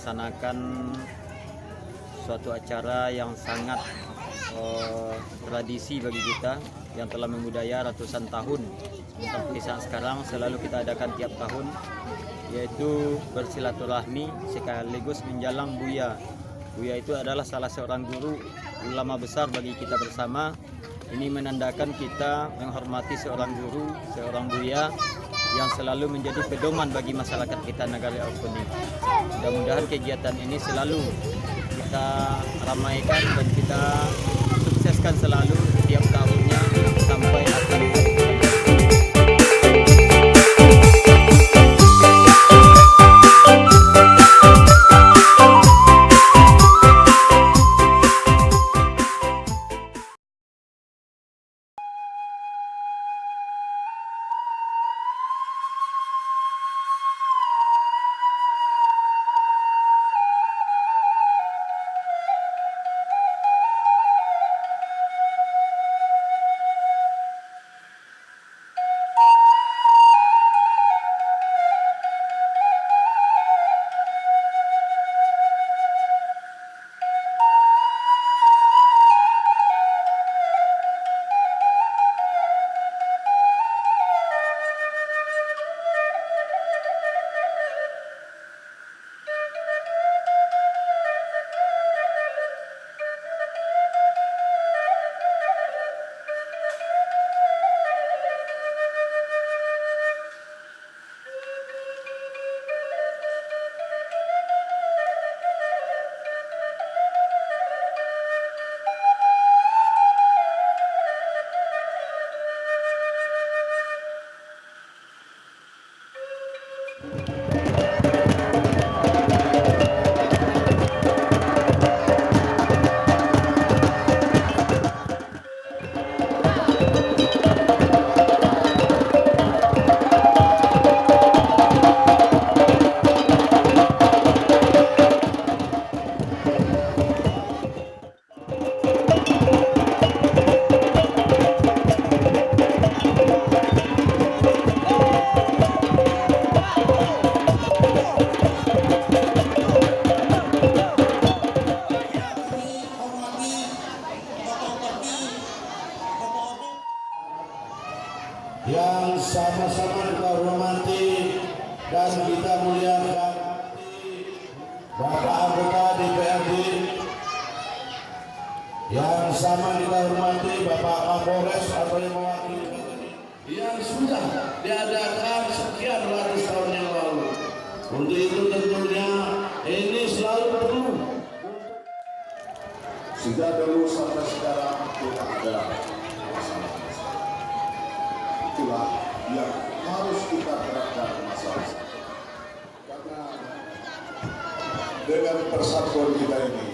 melaksanakan suatu acara yang sangat tradisi bagi kita yang telah membudaya ratusan tahun sampai saat sekarang, selalu kita adakan tiap tahun, yaitu bersilaturahmi sekaligus menjalang Buya. Buya itu adalah salah seorang guru ulama besar bagi kita bersama. Ini menandakan kita menghormati seorang guru, seorang Buya yang selalu menjadi pedoman bagi masyarakat kita Nagari Aukoni. Mudah-mudahan kegiatan ini selalu kita ramaikan dan kita sukseskan selalu setiap tahunnya sampai akhir. Yang sama-sama kita hormati dan kita muliakan Bapak anggota DPRD, yang sama kita hormati Bapak Kapolres atau yang mewakili yang sudah diadakan sekian ratus tahun yang lalu. Untuk itu tentunya ini selalu perlu. Sejak dulu sampai sekarang kita ada masalah. Itulah yang harus kita terapkan masalah. Karena dengan persatuan kita ini